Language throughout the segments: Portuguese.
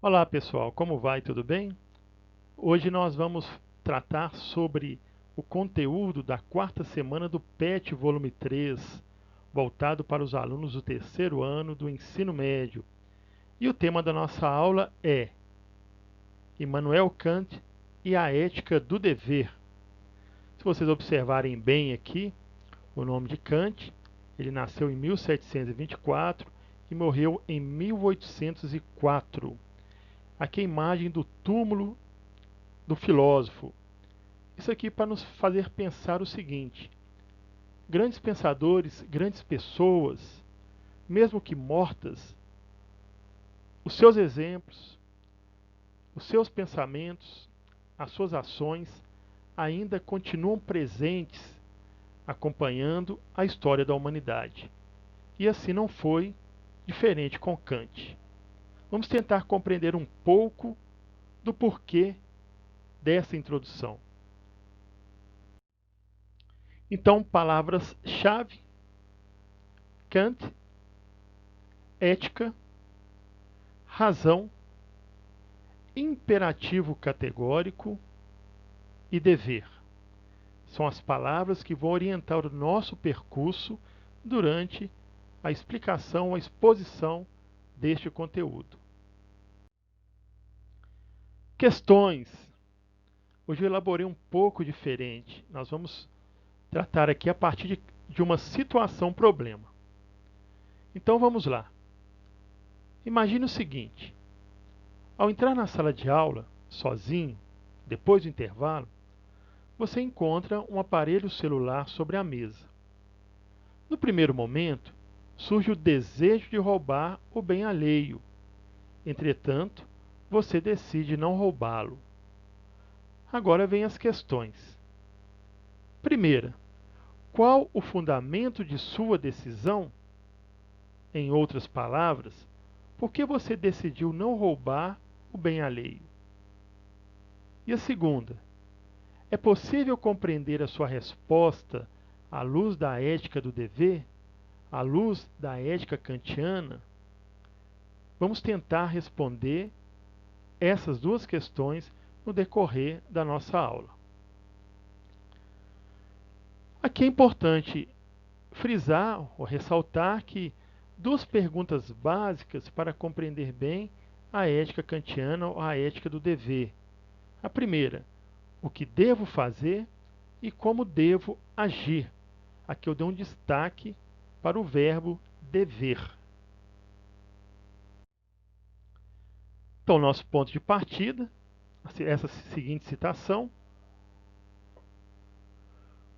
Olá pessoal, como vai? Tudo bem? Hoje nós vamos tratar sobre o conteúdo da quarta semana do PET Volume 3, voltado para os alunos do terceiro ano do ensino médio. E o tema da nossa aula é Immanuel Kant e a ética do dever. Se vocês observarem bem aqui, o nome de Kant, ele nasceu em 1724 e morreu em 1804. Aqui a imagem do túmulo do filósofo. Isso aqui para nos fazer pensar o seguinte: grandes pensadores, grandes pessoas, mesmo que mortas, os seus exemplos, os seus pensamentos, as suas ações ainda continuam presentes, acompanhando a história da humanidade. E assim não foi diferente com Kant. Vamos tentar compreender um pouco do porquê dessa introdução. Então, palavras-chave: Kant, ética, razão, imperativo categórico e dever. São as palavras que vão orientar o nosso percurso durante a explicação, a exposição deste conteúdo. Questões. Hoje eu elaborei um pouco diferente. Nós vamos tratar aqui a partir de uma situação-problema. Então vamos lá. Imagine o seguinte: ao entrar na sala de aula, sozinho, depois do intervalo, você encontra um aparelho celular sobre a mesa. No primeiro momento, surge o desejo de roubar o bem alheio. Entretanto, você decide não roubá-lo. Agora vêm as questões. Primeira, qual o fundamento de sua decisão? Em outras palavras, por que você decidiu não roubar o bem alheio? E a segunda, é possível compreender a sua resposta à luz da ética do dever, à luz da ética kantiana? Vamos tentar responder essas duas questões no decorrer da nossa aula. Aqui é importante frisar ou ressaltar que duas perguntas básicas para compreender bem a ética kantiana ou a ética do dever. A primeira, o que devo fazer e como devo agir. Aqui eu dou um destaque para o verbo dever. Então, nosso ponto de partida, essa seguinte citação: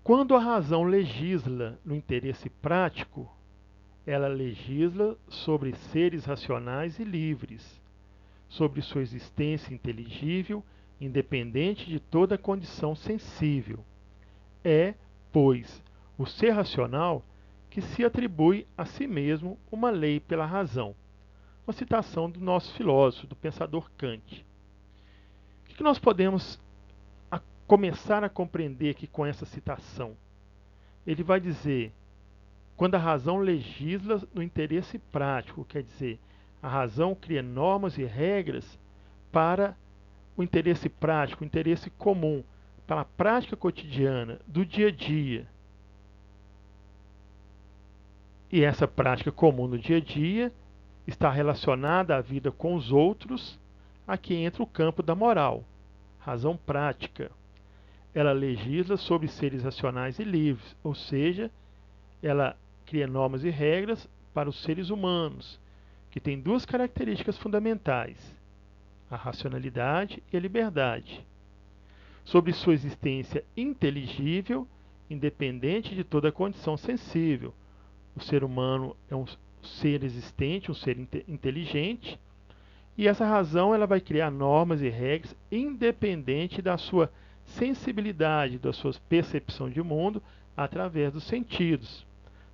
quando a razão legisla no interesse prático, ela legisla sobre seres racionais e livres, sobre sua existência inteligível, independente de toda condição sensível. É, pois, o ser racional que se atribui a si mesmo uma lei pela razão. Uma citação do nosso filósofo, do pensador Kant. O que nós podemos começar a compreender aqui com essa citação? Ele vai dizer: quando a razão legisla no interesse prático, quer dizer, a razão cria normas e regras para o interesse prático, o interesse comum, para a prática cotidiana, do dia a dia. E essa prática comum no dia a dia está relacionada à vida com os outros. Aqui entra o campo da moral, razão prática. Ela legisla sobre seres racionais e livres, ou seja, ela cria normas e regras para os seres humanos, que têm duas características fundamentais: a racionalidade e a liberdade. Sobre sua existência inteligível, independente de toda condição sensível. O ser humano é um ser existente, um ser inteligente, e essa razão ela vai criar normas e regras independente da sua sensibilidade, da sua percepção de mundo, através dos sentidos,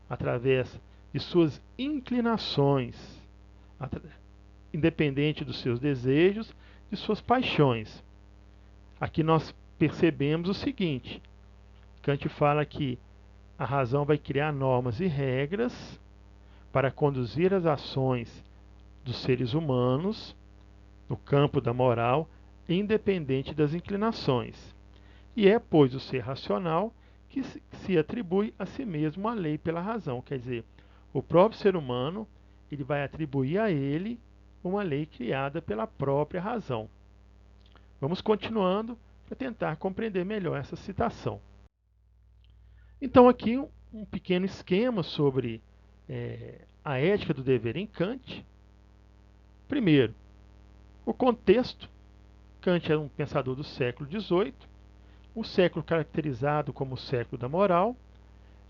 através de suas inclinações, independente dos seus desejos, de suas paixões. Aqui nós percebemos o seguinte: Kant fala que a razão vai criar normas e regras para conduzir as ações dos seres humanos, no campo da moral, independente das inclinações. E é, pois, o ser racional que se atribui a si mesmo a lei pela razão. Quer dizer, o próprio ser humano ele vai atribuir a ele uma lei criada pela própria razão. Vamos continuando para tentar compreender melhor essa citação. Então, aqui um pequeno esquema sobre a ética do dever em Kant. Primeiro, o contexto. Kant é um pensador do século XVIII, um século caracterizado como o século da moral,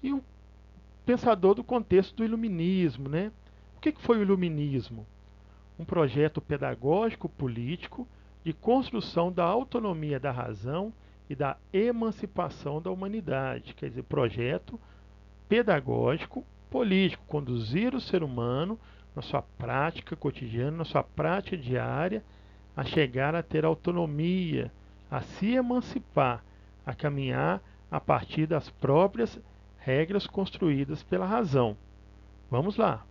e um pensador do contexto do iluminismo, né? O que foi o iluminismo? Um projeto pedagógico político de construção da autonomia da razão e da emancipação da humanidade. Quer dizer, projeto pedagógico político, conduzir o ser humano na sua prática cotidiana, na sua prática diária, a chegar a ter autonomia, a se emancipar, a caminhar a partir das próprias regras construídas pela razão. Vamos lá.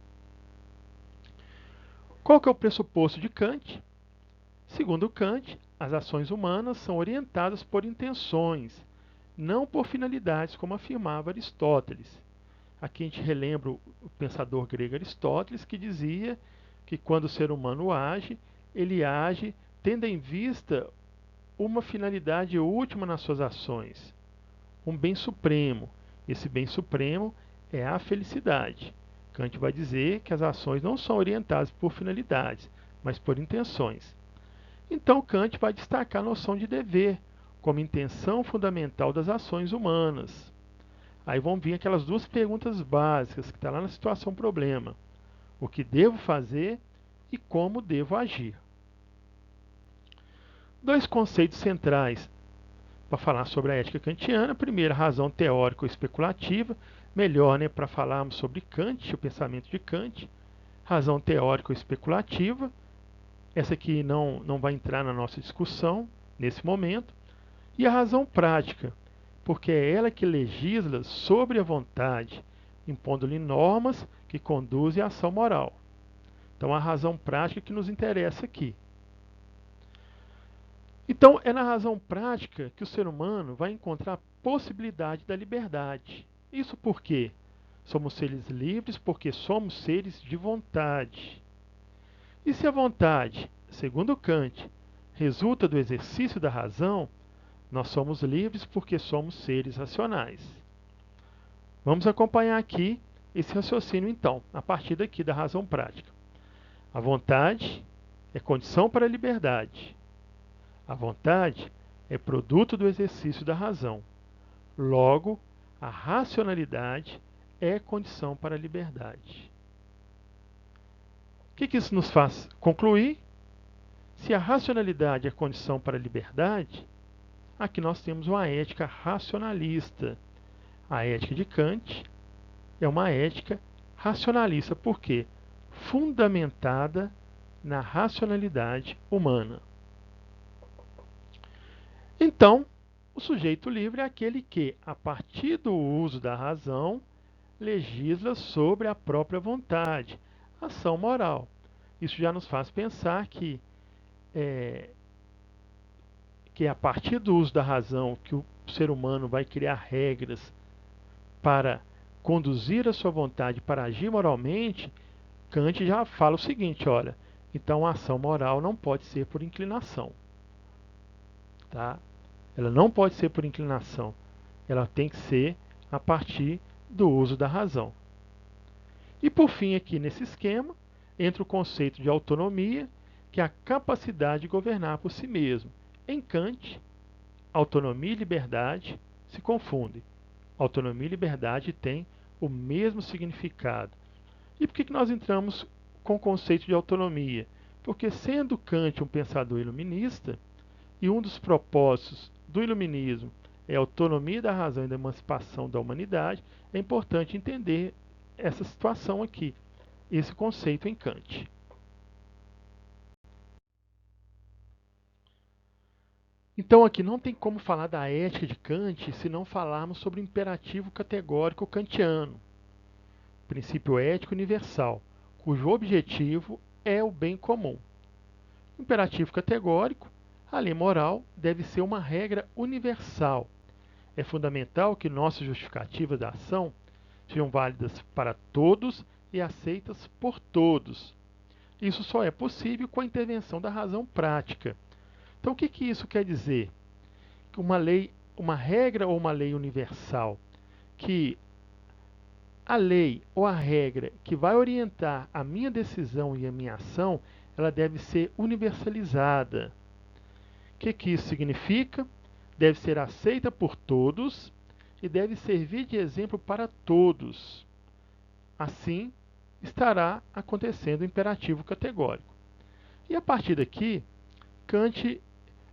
Qual que é o pressuposto de Kant? Segundo Kant, as ações humanas são orientadas por intenções, não por finalidades, como afirmava Aristóteles. Aqui a gente relembra o pensador grego Aristóteles, que dizia que quando o ser humano age, ele age tendo em vista uma finalidade última nas suas ações, um bem supremo. Esse bem supremo é a felicidade. Kant vai dizer que as ações não são orientadas por finalidades, mas por intenções. Então Kant vai destacar a noção de dever como intenção fundamental das ações humanas. Aí vão vir aquelas duas perguntas básicas que está lá na situação problema. O que devo fazer e como devo agir. Dois conceitos centrais para falar sobre a ética kantiana. Primeiro, a razão teórica ou especulativa. Melhor, né, para falarmos sobre Kant, o pensamento de Kant. Razão teórica ou especulativa. Essa aqui não vai entrar na nossa discussão nesse momento. E a razão prática, porque é ela que legisla sobre a vontade, impondo-lhe normas que conduzem à ação moral. Então, a razão prática que nos interessa aqui. Então, é na razão prática que o ser humano vai encontrar a possibilidade da liberdade. Isso por quê? Somos seres livres porque somos seres de vontade. E se a vontade, segundo Kant, resulta do exercício da razão, nós somos livres porque somos seres racionais. Vamos acompanhar aqui esse raciocínio, então, a partir daqui da razão prática. A vontade é condição para a liberdade. A vontade é produto do exercício da razão. Logo, a racionalidade é condição para a liberdade. O que isso nos faz concluir? Se a racionalidade é condição para a liberdade, aqui nós temos uma ética racionalista. A ética de Kant é uma ética racionalista, por quê? Fundamentada na racionalidade humana. Então, o sujeito livre é aquele que, a partir do uso da razão, legisla sobre a própria vontade, ação moral. Isso já nos faz pensar que é a partir do uso da razão que o ser humano vai criar regras para conduzir a sua vontade, para agir moralmente. Kant já fala o seguinte, olha, então a ação moral não pode ser por inclinação. Tá? Ela não pode ser por inclinação. Ela tem que ser a partir do uso da razão. E por fim, aqui nesse esquema, entra o conceito de autonomia, que é a capacidade de governar por si mesmo. Em Kant, autonomia e liberdade se confundem. Autonomia e liberdade têm o mesmo significado. E por que nós entramos com o conceito de autonomia? Porque, sendo Kant um pensador iluminista, e um dos propósitos do iluminismo é a autonomia da razão e da emancipação da humanidade, é importante entender essa situação aqui, esse conceito em Kant. Então aqui não tem como falar da ética de Kant se não falarmos sobre o imperativo categórico kantiano, princípio ético universal, cujo objetivo é o bem comum. Imperativo categórico, a lei moral deve ser uma regra universal. É fundamental que nossas justificativas da ação sejam válidas para todos e aceitas por todos. Isso só é possível com a intervenção da razão prática. Então, o que isso quer dizer? Que uma regra ou uma lei universal, que a lei ou a regra que vai orientar a minha decisão e a minha ação, ela deve ser universalizada. O que isso significa? Deve ser aceita por todos e deve servir de exemplo para todos. Assim, estará acontecendo o imperativo categórico. E a partir daqui, Kant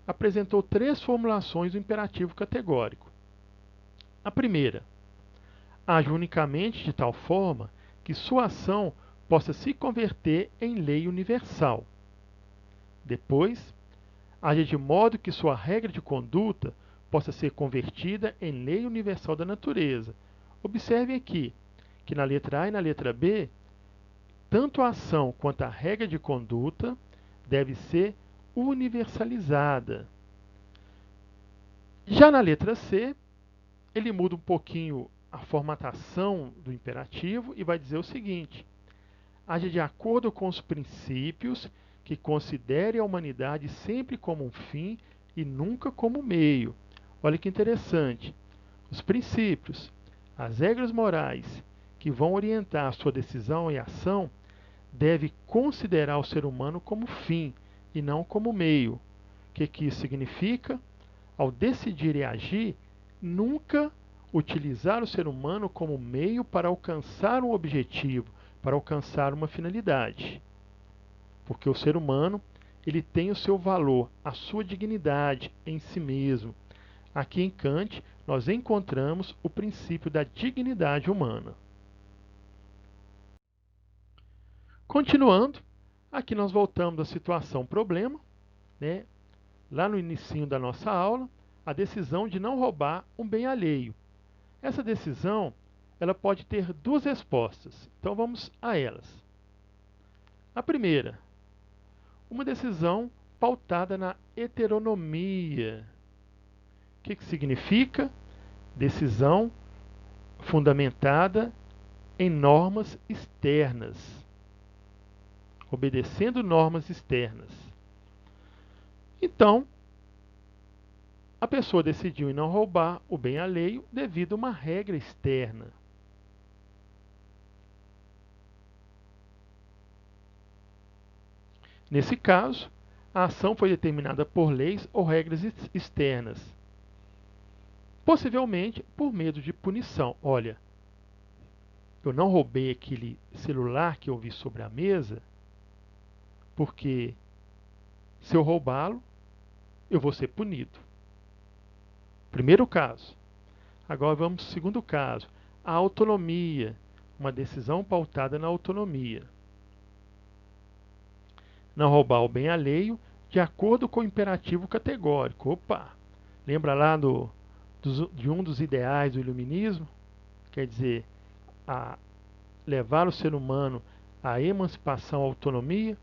apresentou 3 formulações do imperativo categórico. A primeira, age unicamente de tal forma que sua ação possa se converter em lei universal. Depois, age de modo que sua regra de conduta possa ser convertida em lei universal da natureza. Observe aqui que na letra A e na letra B, tanto a ação quanto a regra de conduta deve ser universalizada. Já na letra C, ele muda um pouquinho a formatação do imperativo e vai dizer o seguinte: age de acordo com os princípios que considere a humanidade sempre como um fim e nunca como meio. Olha que interessante. Os princípios, as regras morais que vão orientar a sua decisão e ação deve considerar o ser humano como fim e não como meio. O que isso significa? Ao decidir e agir, nunca utilizar o ser humano como meio para alcançar um objetivo, para alcançar uma finalidade. Porque o ser humano, ele tem o seu valor, a sua dignidade em si mesmo. Aqui em Kant, nós encontramos o princípio da dignidade humana. Continuando, aqui nós voltamos à situação problema, né? Lá no início da nossa aula, a decisão de não roubar um bem alheio. Essa decisão, ela pode ter 2 respostas. Então vamos a elas. A primeira, uma decisão pautada na heteronomia. O que significa? Decisão fundamentada em normas externas, obedecendo normas externas. Então, a pessoa decidiu em não roubar o bem alheio devido a uma regra externa. Nesse caso, a ação foi determinada por leis ou regras externas, possivelmente por medo de punição. Olha, eu não roubei aquele celular que eu vi sobre a mesa, porque se eu roubá-lo, eu vou ser punido. Primeiro caso. Agora vamos ao segundo caso. A autonomia, uma decisão pautada na autonomia. Não roubar o bem alheio de acordo com o imperativo categórico. Opa! Lembra lá de um dos ideais do iluminismo? Quer dizer, levar o ser humano à emancipação, à autonomia.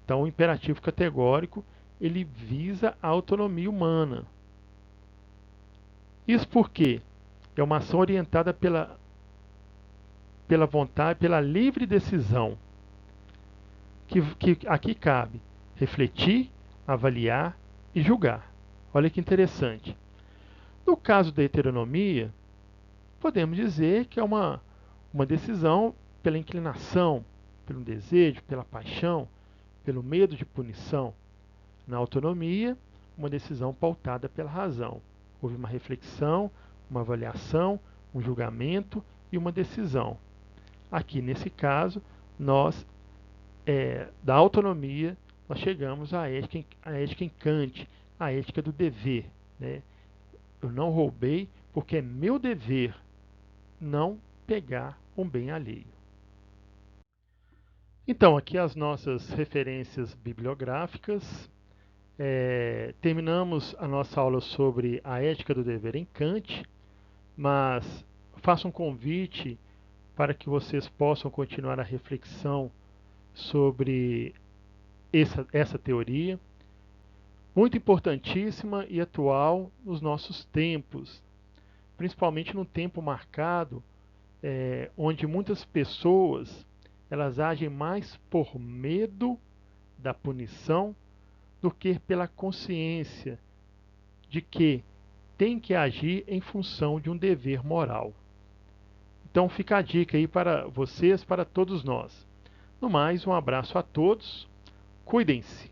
Então, o imperativo categórico, ele visa a autonomia humana. Isso porque é uma ação orientada pela vontade, pela livre decisão, que aqui cabe refletir, avaliar e julgar. Olha que interessante. No caso da heteronomia, podemos dizer que é uma decisão pela inclinação, pelo desejo, pela paixão, pelo medo de punição. Na autonomia, uma decisão pautada pela razão. Houve uma reflexão, uma avaliação, um julgamento e uma decisão. Aqui, nesse caso, nós, da autonomia, nós chegamos à ética em Kant, a ética do dever. Né? Eu não roubei porque é meu dever não pegar um bem alheio. Então, aqui as nossas referências bibliográficas. Terminamos a nossa aula sobre a ética do dever em Kant, mas faço um convite para que vocês possam continuar a reflexão sobre essa teoria, muito importantíssima e atual nos nossos tempos, principalmente no tempo marcado, onde muitas pessoas elas agem mais por medo da punição do que pela consciência de que tem que agir em função de um dever moral. Então fica a dica aí para vocês, para todos nós. No mais, um abraço a todos, cuidem-se.